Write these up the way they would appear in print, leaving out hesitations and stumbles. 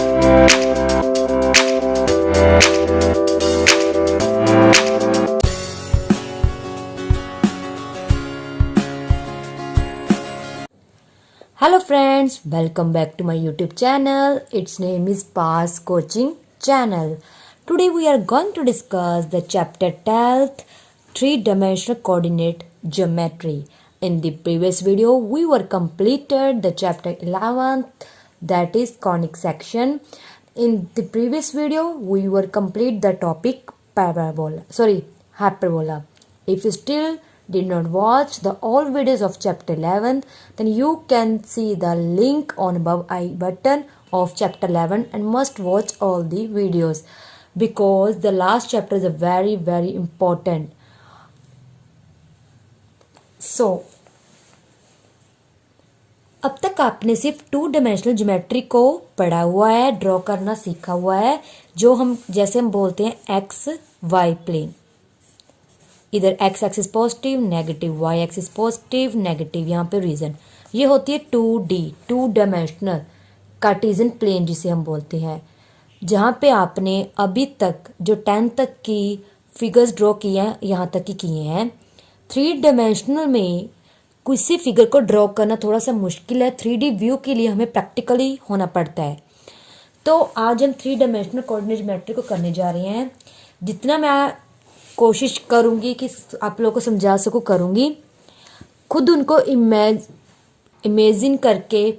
Hello friends, welcome back to my YouTube channel. Its name is Pass Coaching Channel. Today we are going to discuss the chapter 12th, three-dimensional coordinate geometry. In the previous video, we were completed the chapter 11th, that is conic section. In the previous video, we were complete the topic hyperbola. If you still did not watch the all videos of chapter 11, then you can see the link on above I button of chapter 11 and must watch all the videos because the last chapter is a very important. So अब तक आपने सिर्फ two dimensional geometry को पढ़ा हुआ है, draw करना सीखा हुआ है, जो हम जैसे हम बोलते हैं एक्स वाई प्लेन, इधर X axis positive negative, Y axis positive negative, यहाँ पे रीजन ये होती है 2D two dimensional Cartesian plane जिसे हम बोलते हैं, जहाँ पे आपने अभी तक जो 10 तक की फिगर्स ड्रॉ किए हैं यहाँ तक ही किए हैं। 3 डायमेंशनल में किसी फिगर को ड्रॉ करना थोड़ा सा मुश्किल है, 3D व्यू के लिए हमें प्रैक्टिकली होना पड़ता है। तो आज हम 3 डायमेंशनल कोऑर्डिनेट ज्योमेट्री को करने जा रहे हैं। जितना मैं कोशिश करूंगी कि आप लोगों को समझा सकूं करूंगी, खुद उनको इमेजिन करके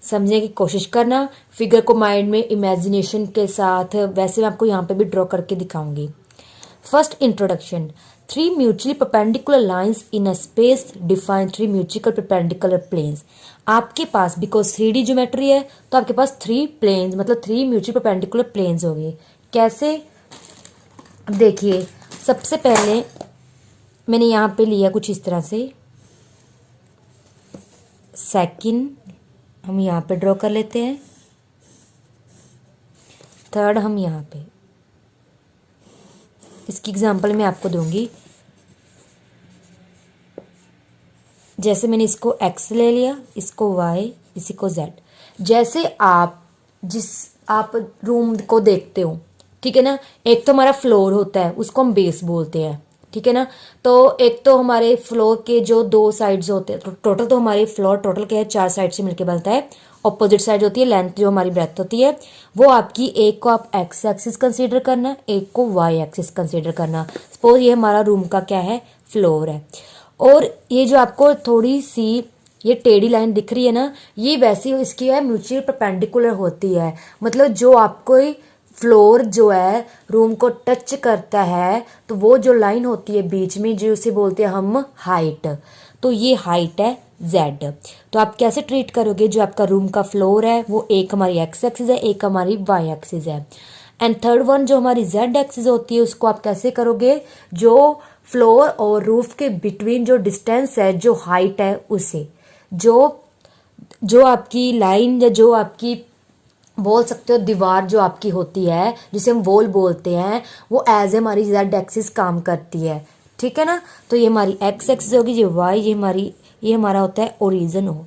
समझने की कोशिश करना, फिगर को माइंड में इमेजिनेशन के साथ, वैसे मैं आपको यहाँ पे भी ड्रॉ करके दिखाऊंगी। First introduction, 3 mutually perpendicular lines in a space define 3 mutual perpendicular planes. आपके पास बिकॉज 3D ज्योमेट्री है तो आपके पास 3 प्लेन्स मतलब 3 म्यूचुअली परपेंडिकुलर प्लेन्स हो गए। कैसे? अब देखिए, सबसे पहले मैंने यहाँ पे लिया कुछ इस तरह से, सेकंड हम यहाँ पे ड्रॉ कर लेते हैं, थर्ड हम यहाँ पे, इसकी एग्जांपल मैं आपको दूंगी। जैसे मैंने इसको x ले लिया, इसको y, इसी को z। जैसे आप रूम को देखते हो, ठीक है ना, एक तो हमारा फ्लोर होता है, उसको हम बेस बोलते हैं, ठीक है ना। तो एक तो हमारे फ्लोर के जो 2 साइड्स होते हैं, टोटल तो हमारे फ्लोर टोटल क्या है 4 साइड से मिलकर बनता है। ऑपोजिट साइड होती है लेंथ, जो हमारी ब्रेथ होती है वो आपकी, एक को आप एक्स एक्सिस कंसीडर करना, एक को वाई एक्सिस कंसीडर करना। सपोज ये हमारा रूम का क्या है, फ्लोर है। और ये जो आपको थोड़ी सी ये टेढ़ी लाइन दिख रही है ना, ये वैसी इसकी है म्यूचुअल परपेंडिकुलर होती है, मतलब जो आपको फ्लोर जो है रूम को टच करता है तो वो जो लाइन होती है बीच में, जो उसे बोलते हैं हम हाइट, तो ये हाइट है z। तो आप कैसे ट्रीट करोगे, जो आपका रूम का फ्लोर है वो एक हमारी एक्स एक्सिस है, एक हमारी वाई एक्सिस है, एंड थर्ड वन जो हमारी z एक्सिस होती है उसको आप कैसे करोगे, जो फ्लोर और रूफ के बिटवीन जो डिस्टेंस है, जो हाइट है, उसे जो आपकी लाइन या जो आपकी बोल सकते हो दीवार जो आपकी होती है जिसे हम वॉल बोलते हैं, वो एज हमारी z एक्सिस काम करती है, ठीक है ना। तो ये हमारी x एक्सिस होगी, ये y, ये हमारा होता है ओरिजिन हो।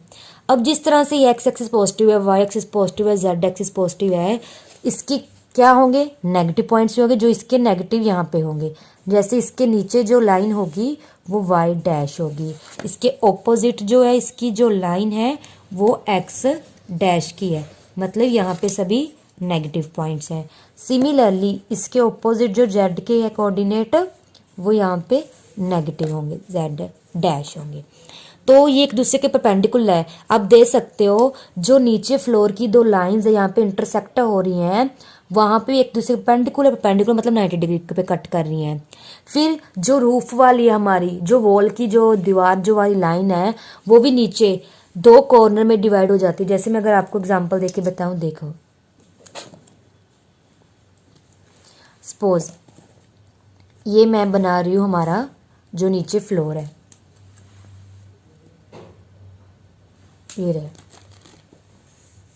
अब जिस तरह से ये x एक्सिस पॉजिटिव है, y एक्सिस पॉजिटिव है, z एक्सिस पॉजिटिव है, इसकी क्या होंगे, नेगेटिव पॉइंट्स होंगे, जो इसके नेगेटिव यहाँ पे होंगे। जैसे इसके नीचे जो लाइन होगी वो y डैश होगी, इसके ऑपोजिट जो है इसकी जो लाइन है वो x डैश की है, मतलब यहाँ पे सभी नेगेटिव पॉइंट्स हैं। सिमिलरली इसके ऑपोजिट जो z के है कोऑर्डिनेट, वो यहाँ पे नेगेटिव होंगे, z डैश होंगे। तो ये एक दूसरे के परपेंडिकुलर है। आप दे सकते हो जो नीचे फ्लोर की 2 लाइंस है यहाँ पे इंटरसेक्ट हो रही हैं, वहां पे एक दूसरे परपेंडिकुलर मतलब 90 डिग्री पे कट कर रही हैं। फिर जो रूफ वाली हमारी जो वॉल की जो दीवार जो वाली लाइन है वो भी नीचे 2 कॉर्नर में डिवाइड हो जाती है। जैसे मैं अगर आपको एग्जांपल देके बताऊं, देखो सपोज ये मैं बना रही हूं हमारा जो नीचे फ्लोर है, ये रहे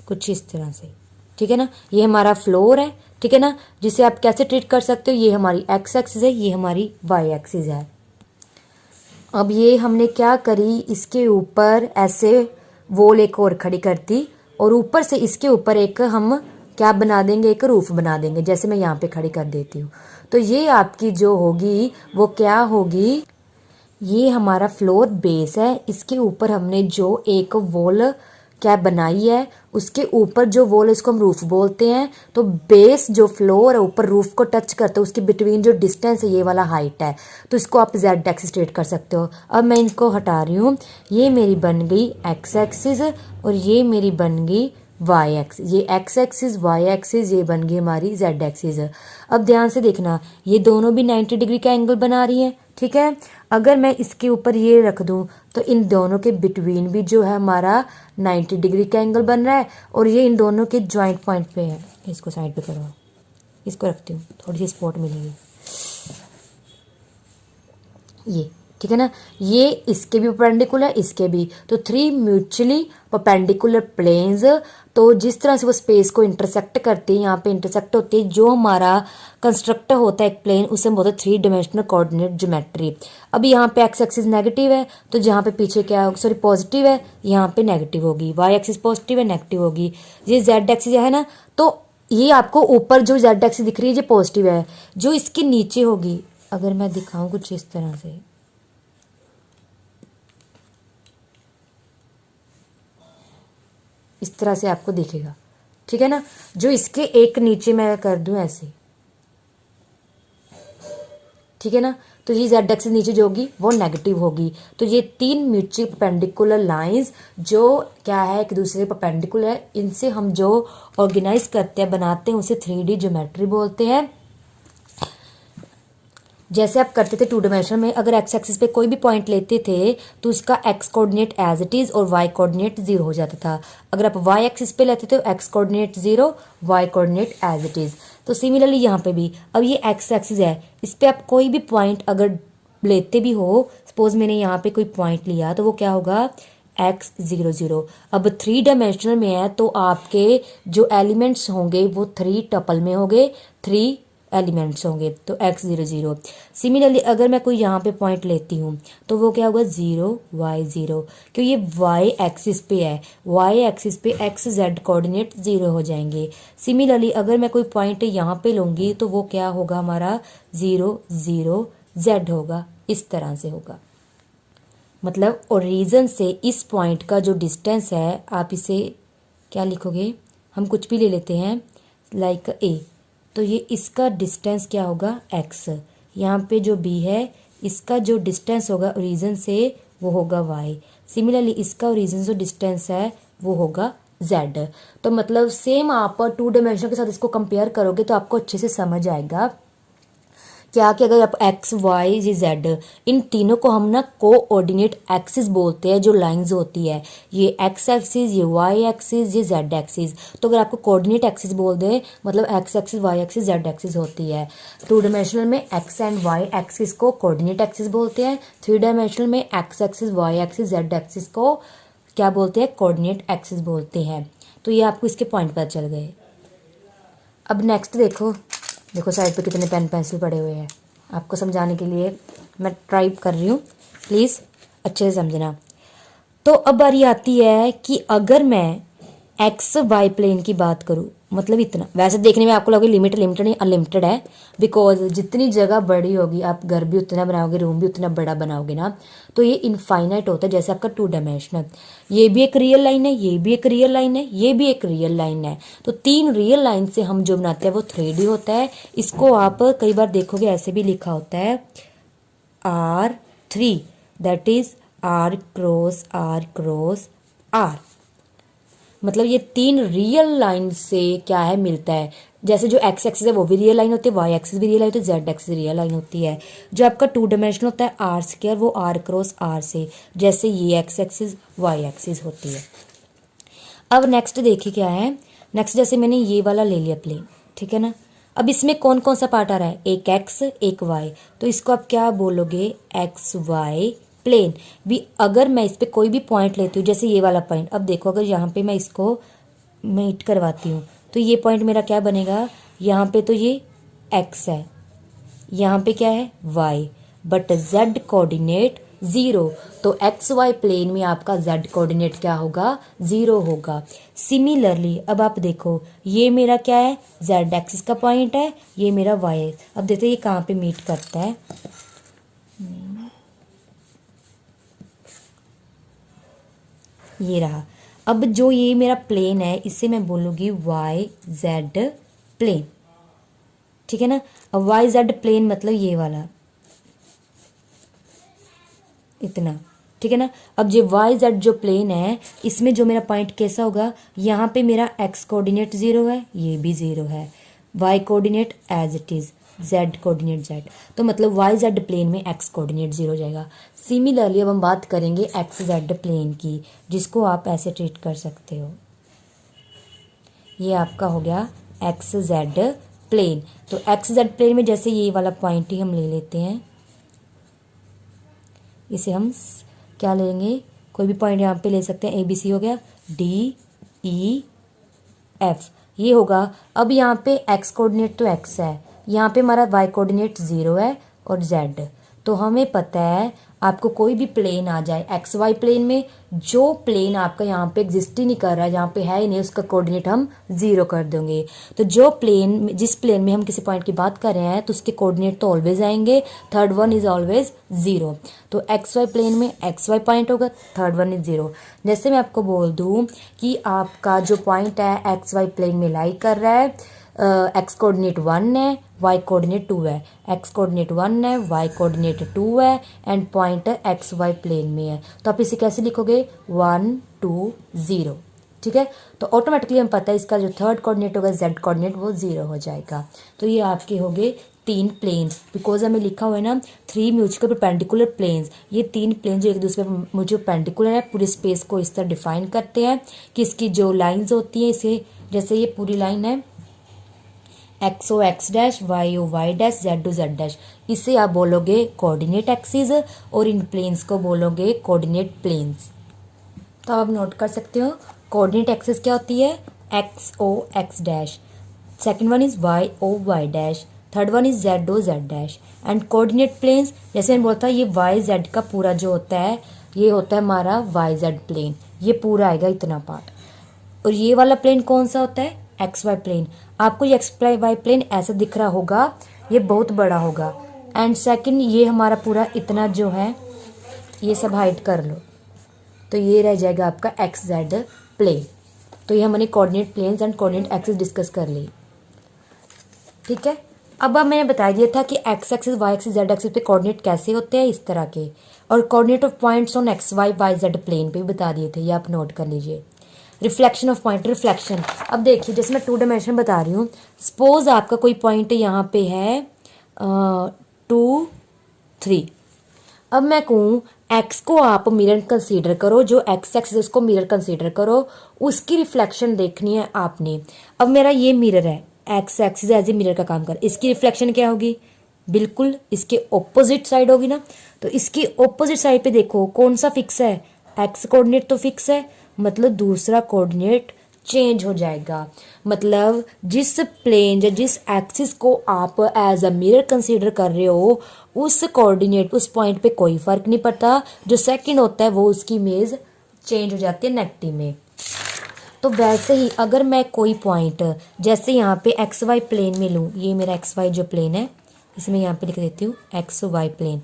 कुछ इस तरह से, ठीक है ना, ये हमारा फ्लोर है, ठीक है ना, जिसे आप कैसे ट्रीट कर सकते हो, ये हमारी एक्स एक्सिस है, ये हमारी वाई एक्सिस है। अब ये हमने क्या करी, इसके ऊपर ऐसे वॉल एक और खड़ी करती और ऊपर से इसके ऊपर एक हम क्या बना देंगे, एक रूफ बना देंगे। जैसे मैं यहाँ पे खड़ी कर देती हूँ, तो ये आपकी जो होगी वो क्या होगी, ये हमारा फ्लोर बेस है। इसके ऊपर हमने जो एक वॉल क्या बनाई है, उसके ऊपर जो वॉल इसको हम रूफ बोलते हैं। तो बेस जो फ्लोर है ऊपर रूफ को टच करते हो, उसके बिटवीन जो डिस्टेंस है ये वाला हाइट है। तो इसको आप जेड एक्सिस स्ट्रेट कर सकते हो। अब मैं इनको हटा रही हूँ। ये मेरी बन गई एक्स एक्सिस और ये मेरी बन गई वाई एक्सिस। ये एक्स एक्सिस, वाई एक्सिस, ये बन गई हमारी जेड एक्सिस। अब ध्यान से देखना, ये दोनों भी 90 डिग्री का एंगल बना रही हैं, ठीक है। अगर मैं इसके ऊपर ये रख दूं तो इन दोनों के बिटवीन भी जो है हमारा 90 डिग्री का एंगल बन रहा है और ये इन दोनों के जॉइंट पॉइंट पे है। इसको साइड पे करो, इसको रखती हूँ, थोड़ी सी स्पॉट मिलेगी। ये ठीक है ना, ये इसके भी परपेंडिकुलर, इसके भी। तो 3 म्यूचुअली परपेंडिकुलर प्लेन्स, तो जिस तरह से वो स्पेस को इंटरसेक्ट करती है, यहाँ पे इंटरसेक्ट होती है, जो हमारा कंस्ट्रक्ट होता है एक प्लेन, उसे हम बोलते हैं 3 डायमेंशनल कोऑर्डिनेट ज्योमेट्री। अब यहाँ पे एक्स एक्सिस नेगेटिव है, तो जहाँ पे पीछे क्या, सॉरी पॉजिटिव है, यहाँ पे नेगेटिव होगी। वाई एक्सिस पॉजिटिव है, नेगेटिव होगी। ये जेड एक्सिस है ना, तो ये आपको ऊपर जो जेड एक्सिस दिख रही है ये पॉजिटिव है। जो इसके नीचे होगी, अगर मैं दिखाऊं कुछ इस तरह से, इस तरह से आपको दिखेगा, ठीक है ना। जो इसके एक नीचे मैं कर दूं ऐसे, ठीक है ना, तो ये जेड एक्सिस नीचे जो होगी वो नेगेटिव होगी। तो ये 3 म्यूचुअल परपेंडिकुलर लाइंस जो क्या है, एक दूसरे के परपेंडिकुलर है, इनसे हम जो ऑर्गेनाइज करते हैं, बनाते हैं, उसे 3D ज्योमेट्री बोलते हैं। जैसे आप करते थे 2 डायमेंशन में, अगर एक्स एक्सिस पे कोई भी पॉइंट लेते थे तो उसका X coordinate as it is और वाई कोऑर्डिनेट 0 हो जाता था। अगर आप वाई एक्सिस पे लेते थे तो X coordinate 0, Y coordinate as it is. तो सिमिलरली यहाँ पे भी, अब ये एक्स एक्सिस है, इस पे आप कोई भी पॉइंट अगर लेते भी हो, सपोज मैंने यहाँ पे कोई पॉइंट लिया, तो वो क्या होगा, एक्स 0 0। अब 3 डायमेंशनल में है तो आपके जो एलिमेंट्स होंगे वो 3 टपल में होंगे, 3 एलिमेंट्स होंगे, तो एक्स 0 0। सिमिलरली अगर मैं कोई यहाँ पे पॉइंट लेती हूँ तो वो क्या होगा, 0 y 0, क्योंकि ये वाई एक्सिस पे है, वाई एक्सिस पे एक्स जेड कोऑर्डिनेट 0 हो जाएंगे। सिमिलरली अगर मैं कोई पॉइंट यहाँ पे लूँगी तो वो क्या होगा, हमारा 0 0 जेड होगा, इस तरह से होगा। मतलब ओरिजिन से इस पॉइंट का जो डिस्टेंस है, आप इसे क्या लिखोगे, हम कुछ भी ले लेते हैं लाइक ए, तो ये इसका डिस्टेंस क्या होगा, x। यहाँ पे जो b है, इसका जो डिस्टेंस होगा ओरिजिन से वो होगा y। सिमिलरली इसका ओरिजिन जो डिस्टेंस है वो होगा z। तो मतलब सेम आप 2 डायमेंशन के साथ इसको कंपेयर करोगे तो आपको अच्छे से समझ आएगा क्या कि अगर आप एक्स वाई ये जेड, इन तीनों को हम ना कोऑर्डिनेट एक्सिस बोलते हैं। जो लाइंस होती है, ये एक्स एक्सिस, ये वाई एक्सिस, ये जेड एक्सिस। तो अगर आपको कोऑर्डिनेट एक्सिस बोल दे, मतलब X axis, Y axis, Z axis होती है। 2 डायमेंशनल में एक्स एंड वाई एक्सिस को कोऑर्डिनेट एक्सिस बोलते हैं। 3 डायमेंशनल में X axis, Y axis, Z axis को क्या बोलते हैं, कोऑर्डिनेट एक्सिस बोलते हैं। तो ये आपको इसके पॉइंट पता चल गए। अब नेक्स्ट देखो, देखो साइड पे कितने पेन पेंसिल पड़े हुए हैं, आपको समझाने के लिए मैं ट्राई कर रही हूँ, प्लीज़ अच्छे से समझना। तो अब बारी आती है कि अगर मैं एक्स वाई प्लेन की बात करूँ, मतलब इतना, वैसे देखने में आपको लगेगा लिमिटेड नहीं, अनलिमिटेड है, बिकॉज जितनी जगह बड़ी होगी आप घर भी उतना बनाओगे, रूम भी उतना बड़ा बनाओगे ना, तो ये इनफाइनाइट होता है। जैसे आपका 2 डायमेंशनल, ये भी एक रियल लाइन है, ये भी एक रियल लाइन है, ये भी एक रियल लाइन है। तो 3 रियल लाइन से हम जो बनाते हैं वो 3D होता है। इसको आप कई बार देखोगे ऐसे भी लिखा होता है R3, that is R cross R। मतलब ये 3 रियल लाइन से क्या है, मिलता है। जैसे जो एक्स एक्सिस है वो भी रियल लाइन होती है, वाई एक्सिस भी रियल लाइन होती है, जेड एक्सिस रियल लाइन होती है। जो आपका 2 डायमेंशन होता है आर स्क्वायर, वो आर क्रॉस आर से, जैसे ये एक्स एक्सिस वाई एक्सिस होती है। अब नेक्स्ट देखिए क्या है, नेक्स्ट जैसे मैंने ये वाला ले लिया प्लेन, ठीक है ना। अब इसमें कौन कौन सा पार्ट आ रहा है, एक एक्स एक वाई, तो इसको आप क्या बोलोगे, एक्स वाई प्लेन। भी अगर मैं इस पर कोई भी पॉइंट लेती हूँ, जैसे ये वाला पॉइंट, अब देखो अगर यहाँ पे मैं इसको मीट करवाती हूँ तो ये पॉइंट मेरा क्या बनेगा, यहाँ पे तो ये एक्स है, यहाँ पे क्या है वाई, बट जेड कोऑर्डिनेट 0, तो एक्स वाई प्लेन में आपका z कोऑर्डिनेट क्या होगा, 0 होगा। सिमिलरली अब आप देखो ये मेरा क्या है, z एक्सिस का पॉइंट है, ये मेरा y है। अब देखते हैं ये कहाँ पे मीट करता है। ये रहा। अब जो ये मेरा प्लेन है इसे मैं बोलूँगी वाई जेड प्लेन, ठीक है ना। अब वाई जेड प्लेन मतलब ये वाला इतना, ठीक है ना। अब जो वाई जेड जो प्लेन है इसमें जो मेरा पॉइंट कैसा होगा, यहाँ पे मेरा एक्स कोऑर्डिनेट 0 है, ये भी 0 है, Y coordinate as it is, Z coordinate Z, तो मतलब वाई जेड प्लेन में एक्स कोऑर्डिनेट 0 हो जाएगा। सिमिलरली अब हम बात करेंगे एक्स जेड प्लेन की, जिसको आप ऐसे ट्रीट कर सकते हो। ये आपका हो गया एक्स जेड प्लेन। तो एक्स जेड प्लेन में जैसे ये वाला पॉइंट ही हम ले लेते हैं, इसे हम क्या लेंगे, कोई भी पॉइंट यहाँ पे ले सकते हैं, ए बी सी हो गया, डी ई एफ ये होगा। अब यहाँ पे एक्स कोऑर्डिनेट तो एक्स है, यहाँ पे हमारा वाई कोऑर्डिनेट 0 है और जेड, तो हमें पता है आपको कोई भी प्लेन आ जाए एक्स वाई प्लेन में, जो प्लेन आपका यहाँ पे एग्जिस्ट ही नहीं कर रहा है, यहाँ पे है ही नहीं, उसका कोऑर्डिनेट हम 0 कर देंगे। तो जो प्लेन, जिस प्लेन में हम किसी पॉइंट की बात कर रहे हैं तो उसके कोऑर्डिनेट तो ऑलवेज आएंगे, थर्ड वन इज ऑलवेज 0। तो एक्स वाई प्लेन में एक्स वाई पॉइंट होगा, थर्ड वन इज 0। जैसे मैं आपको बोल दूँ कि आपका जो पॉइंट है एक्स वाई प्लेन में लाई कर रहा है, एक्स कोऑर्डिनेट 1 है, वाई कोऑर्डिनेट 2 है, एक्स कोऑर्डिनेट 1 है, वाई कोऑर्डिनेट 2 है, and point X Y plane में है, तो आप इसे कैसे लिखोगे, 1 2 0, ठीक है। तो ऑटोमेटिकली हम पता है इसका जो थर्ड कोऑर्डिनेट होगा जेड कोऑर्डिनेट वो 0 हो जाएगा। तो ये आपके हो गए 3 प्लेन्स, बिकॉज हमें लिखा हुआ है ना 3 म्यूचुअल परपेंडिकुलर प्लेन्स, ये 3 प्लेन जो एक दूसरे पर म्यूचुअल परपेंडिकुलर है, पूरे स्पेस को इस तरह डिफाइन करते हैं कि इसकी जो लाइंस होती है, इसे जैसे ये पूरी लाइन है X O X dash, Y O Y dash, Z O Z dash, इसे आप बोलोगे कोऑर्डिनेट एक्सिस और इन प्लेन्स को बोलोगे कोऑर्डिनेट प्लेन्स। तो आप नोट कर सकते हो कोऑर्डिनेट एक्सिस क्या होती है, X O X dash, second one is Y O Y dash, third one is Z O Z dash, and coordinate planes जैसे मैंने बोलता है ये वाई जेड का पूरा जो होता है ये होता है हमारा वाई जेड प्लेन, ये पूरा आएगा इतना पार्ट। और ये वाला प्लेन कौन सा होता है, एक्स वाई प्लेन। आपको ये एक्स वाई प्लेन ऐसा दिख रहा होगा, ये बहुत बड़ा होगा, एंड सेकंड ये हमारा पूरा इतना जो है ये सब हाइड कर लो, तो ये रह जाएगा आपका एक्स जेड प्लेन। तो ये हमने coordinate planes and coordinate axis discuss कर ली, ठीक है। अब मैंने बता दिया था कि X axis Y axis Z axis पे कोऑर्डिनेट कैसे होते हैं, इस तरह के, और coordinate of points on X Y Y Z plane पे भी बता दिए थे, ये आप नोट कर लीजिए। रिफ्लेक्शन ऑफ पॉइंट, रिफ्लेक्शन, अब देखिए जैसे मैं 2 डायमेंशन बता रही हूँ, सपोज आपका कोई पॉइंट यहाँ पे है 2 3, अब मैं कहूँ एक्स को आप मिरर कंसीडर करो, जो एक्स एक्सिस उसको मिरर कंसीडर करो, उसकी रिफ्लेक्शन देखनी है आपने। अब मेरा ये मिरर है, X axis as a mirror का काम कर, इसकी रिफ्लेक्शन क्या होगी, बिल्कुल इसके ऑपोजिट साइड होगी ना। तो इसकी ऑपोजिट साइड पे देखो कौन सा फिक्स है, एक्स कोऑर्डिनेट तो फिक्स है, मतलब दूसरा कोऑर्डिनेट चेंज हो जाएगा। मतलब जिस प्लेन या जिस एक्सिस को आप एज अ मिरर कंसीडर कर रहे हो उस कोऑर्डिनेट उस पॉइंट पे कोई फर्क नहीं पड़ता, जो सेकंड होता है वो उसकी इमेज चेंज हो जाती है नेगेटिव में। तो वैसे ही अगर मैं कोई पॉइंट जैसे यहाँ पे एक्स वाई प्लेन में लूँ, ये मेरा एक्स वाई जो प्लेन है इसमें यहाँ पे लिख देती हूँ एक्स वाई प्लेन,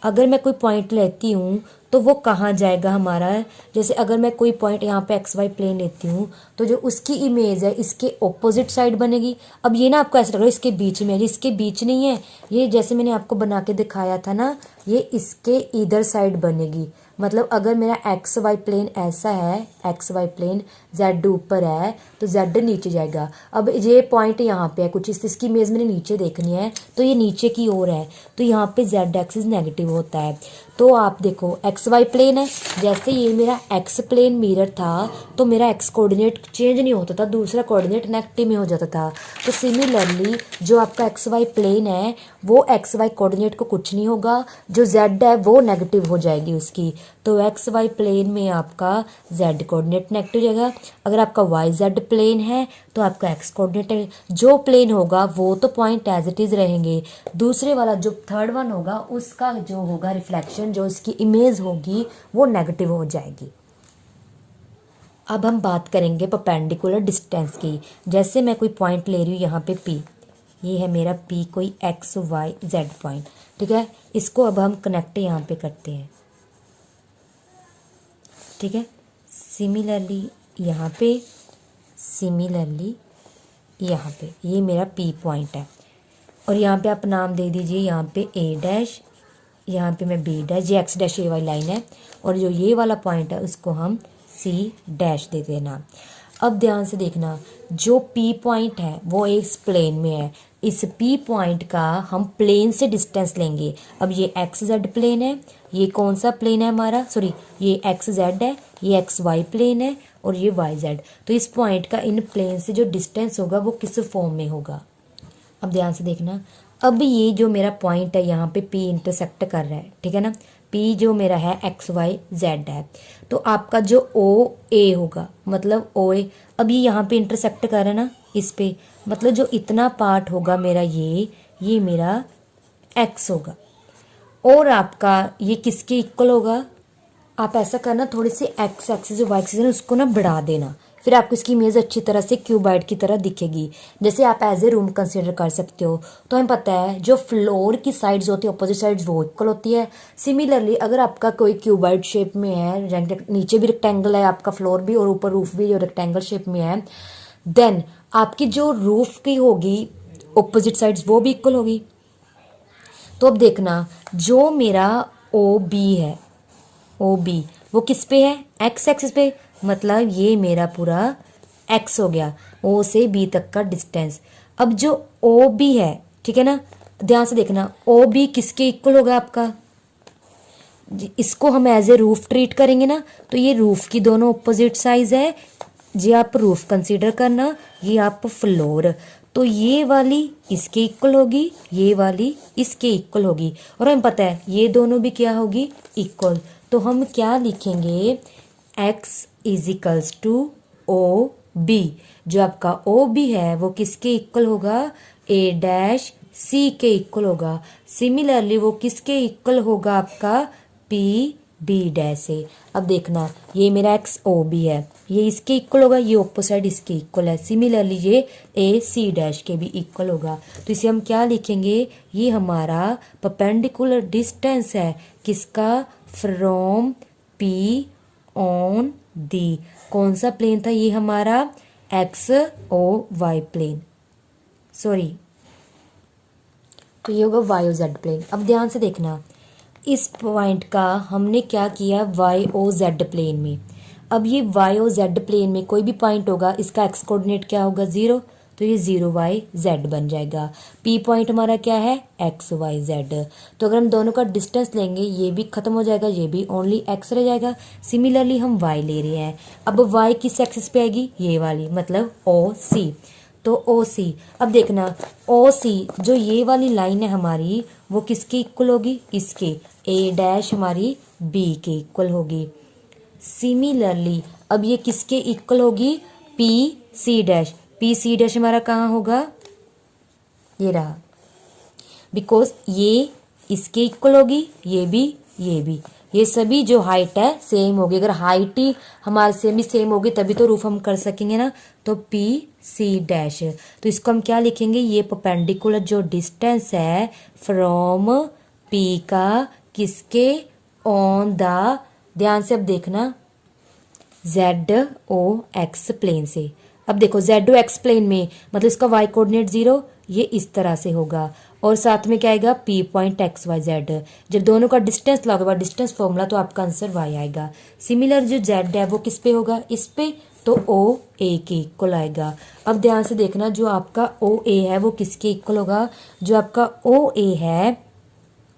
अगर मैं कोई पॉइंट लेती हूँ तो वो कहाँ जाएगा हमारा, जैसे अगर मैं कोई पॉइंट यहाँ पे एक्स वाई प्लेन लेती हूँ तो जो उसकी इमेज है इसके ऑपोजिट साइड बनेगी। अब ये ना आपको ऐसा लग रहा है इसके बीच में है, इसके बीच नहीं है, ये जैसे मैंने आपको बना के दिखाया था ना, ये इसके इधर साइड बनेगी। मतलब अगर मेरा एक्स वाई प्लेन ऐसा है, एक्स वाई प्लेन जेड ऊपर है तो जेड नीचे जाएगा। अब ये पॉइंट यहाँ पे है कुछ इसकी इमेज मैंने नीचे देखनी है तो ये नीचे की ओर है, तो यहाँ पे जेड एक्सिस नेगेटिव होता है। तो आप देखो एक्स वाई प्लेन है, जैसे ये मेरा एक्स प्लेन मिरर था तो मेरा एक्स कोऑर्डिनेट चेंज नहीं होता था, दूसरा कोऑर्डिनेट नेगेटिव में हो जाता था। तो सिमिलरली जो आपका एक्स वाई प्लेन है वो एक्स वाई कोऑर्डिनेट को कुछ नहीं होगा, जो जेड है वो नेगेटिव हो जाएगी उसकी। तो एक्स वाई प्लेन में आपका जेड कोऑर्डिनेट नेगेटिव जाएगा। अगर आपका वाई जेड प्लेन है तो आपका एक्स कोऑर्डिनेट जो प्लेन होगा वो तो पॉइंट एज इट इज रहेंगे, दूसरे वाला जो थर्ड वन होगा उसका जो होगा रिफ्लेक्शन डायरेक्शन जो इसकी इमेज होगी वो नेगेटिव हो जाएगी। अब हम बात करेंगे परपेंडिकुलर डिस्टेंस की। जैसे मैं कोई पॉइंट ले रही हूँ यहाँ पे P, ये है मेरा P कोई x y z पॉइंट, ठीक है। इसको अब हम कनेक्ट यहाँ पे करते हैं, ठीक है। सिमिलरली यहाँ पे, सिमिलरली यहाँ पे ये मेरा P पॉइंट है और यहाँ पे आप नाम दे दीजिए, यहाँ पे A डैश, यहाँ पे मैं B डैश, ये x डैश ये वाली लाइन है और जो ये वाला पॉइंट है उसको हम C डैश दे देना। अब ध्यान से देखना, जो P पॉइंट है वो एक प्लेन में है, इस P पॉइंट का हम प्लेन से डिस्टेंस लेंगे। अब ये एक्स जेड प्लेन है, ये कौन सा प्लेन है हमारा, सॉरी ये एक्स जेड है, ये एक्स वाई प्लेन है और ये वाई जेड। तो इस पॉइंट का इन प्लेन से जो डिस्टेंस होगा वो किस फॉर्म में होगा। अब ध्यान से देखना, अब ये जो मेरा पॉइंट है यहाँ पे P इंटरसेक्ट कर रहा है, ठीक है ना। P जो मेरा है एक्स वाई जेड है, तो आपका जो ओ ए होगा मतलब ओ ए, अब ये यहाँ पे इंटरसेक्ट कर रहा है ना इस पे, मतलब जो इतना पार्ट होगा मेरा ये मेरा x होगा और आपका ये किसके इक्वल होगा। आप ऐसा करना, थोड़ी सी एक्स एक्सिस जो वाई एक्सिस है उसको ना बढ़ा देना, फिर आपको इसकी इमेज अच्छी तरह से क्यूबाइड की तरह दिखेगी। जैसे आप एज ए रूम कंसिडर कर सकते हो। तो हमें पता है जो फ्लोर की साइड्स होती है अपोजिट साइड्स वो इक्वल होती है। सिमिलरली अगर आपका कोई क्यूबाइड शेप में है, नीचे भी रेक्टेंगल है आपका फ्लोर भी और ऊपर रूफ भी जो रेक्टेंगल शेप में है, देन आपकी जो रूफ की होगी अपोजिट साइड्स वो भी इक्वल होगी। तो अब देखना, जो मेरा ओ बी है, ओ बी वो किस पे है, एक्स एक्सिस पे, मतलब ये मेरा पूरा एक्स हो गया, ओ से बी तक का डिस्टेंस। अब जो ओ बी है, ठीक है ना, ध्यान से देखना, ओ बी किसके इक्वल होगा आपका, इसको हम एज ए रूफ ट्रीट करेंगे ना, तो ये रूफ की दोनों अपोजिट साइज है, ये आप रूफ कंसीडर करना, ये आप फ्लोर, तो ये वाली इसके इक्वल होगी, ये वाली इसके इक्वल होगी और हमें पता है ये दोनों भी क्या होगी, इक्वल। तो हम क्या लिखेंगे, x is equals to O B, जो आपका ओ बी है वो किसके इक्वल होगा, ए डैश सी के इक्वल होगा। सिमिलरली वो किसके इक्वल होगा, आपका पी बी डैश से। अब देखना, ये मेरा एक्स ओ बी है, ये इसके इक्वल होगा, ये ओपोसाइड इसके इक्वल है। सिमिलरली ये ए सी डैश के भी इक्वल होगा। तो इसे हम क्या लिखेंगे, ये हमारा परपेंडिकुलर डिस्टेंस है किसका, फ्रॉम पी ऑन दी, कौन सा प्लेन था ये हमारा, X O Y plane, sorry तो ये होगा वाई ओ जेड प्लेन। अब ध्यान से देखना, इस पॉइंट का हमने क्या किया, वाई ओ जेड प्लेन में। अब ये वाई ओ जेड प्लेन में कोई भी पॉइंट होगा, इसका एक्स कोऑर्डिनेट क्या होगा, 0, तो ये 0 वाई जेड बन जाएगा। पी पॉइंट हमारा क्या है, एक्स वाई जेड। तो अगर हम दोनों का डिस्टेंस लेंगे, ये भी खत्म हो जाएगा, ये भी ओनली एक्स रह जाएगा। सिमिलरली हम वाई ले रहे हैं, अब वाई किस एक्सिस पे आएगी, ये वाली, मतलब ओ सी। तो ओ सी, अब देखना ओ सी जो ये वाली लाइन है हमारी वो किसके इक्वल होगी, इसके, ए डैश हमारी बी के इक्वल होगी। सिमिलरली अब ये किसके इक्वल होगी, P C dash, P C dash हमारा कहाँ होगा, ये रहा, बिकॉज ये इसके इक्वल होगी, ये भी, ये सभी जो हाइट है सेम होगी। अगर हाइट ही हमारे सेम होगी तभी तो रूफ हम कर सकेंगे ना। तो पी सी डैश, तो इसको हम क्या लिखेंगे, ये परपेंडिकुलर जो डिस्टेंस है फ्रॉम पी का किसके, ऑन द, ध्यान से अब देखना, जेड ओ एक्स प्लेन से। अब देखो जेड ओ एक्स प्लेन में मतलब इसका वाई कोऑर्डिनेट 0, ये इस तरह से होगा और साथ में क्या आएगा, P point X Y Z. जब दोनों का डिस्टेंस लगेगा, डिस्टेंस फॉर्मूला, तो आपका आंसर वाई आएगा। सिमिलर जो जेड है वो किस पे होगा, इस पे, तो ओ ए के इक्वल आएगा। अब ध्यान से देखना, जो आपका ओ ए है वो किसके इक्वल होगा, जो आपका ओ ए है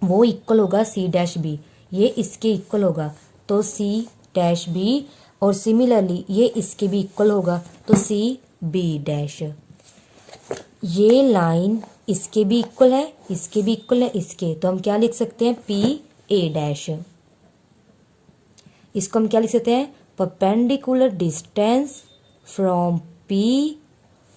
वो इक्वल होगा सी डैश बी, ये इसके इक्वल होगा तो सी डैश बी, और सिमिलरली ये इसके भी इक्वल होगा तो सी बी डैश। ये लाइन इसके भी इक्वल है, इसके भी इक्वल है, इसके, तो हम क्या लिख सकते हैं, पी ए डैश। इसको हम क्या लिख सकते हैं, परपेंडिकुलर डिस्टेंस फ्रॉम पी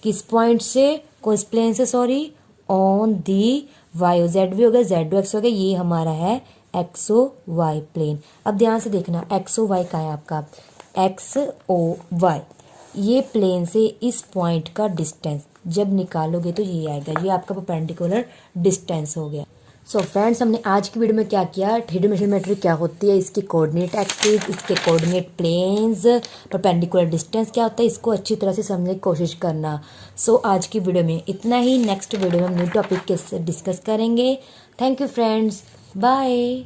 किस पॉइंट से, कौन प्लेन से, sorry, on the Y O Z भी हो गया, जेड ओ एक्स हो गया, ये हमारा है एक्स ओ वाई प्लेन। अब ध्यान से देखना, एक्स ओ वाई का है आपका, एक्स ओ वाई, ये प्लेन से इस पॉइंट का डिस्टेंस जब निकालोगे तो ये आएगा, ये आपका परपेंडिकुलर डिस्टेंस हो गया। सो फ्रेंड्स, हमने आज की वीडियो में क्या किया, थ्री डायमेंशनल ज्योमेट्री क्या होती है, इसके कोऑर्डिनेट एक्सिस, इसके कोऑर्डिनेट प्लेन्स, परपेंडिकुलर डिस्टेंस क्या होता है, इसको अच्छी तरह से समझने की कोशिश करना। सो आज की वीडियो में इतना ही। नेक्स्ट वीडियो में हम न्यू टॉपिक के डिस्कस करेंगे। Thank you friends, bye.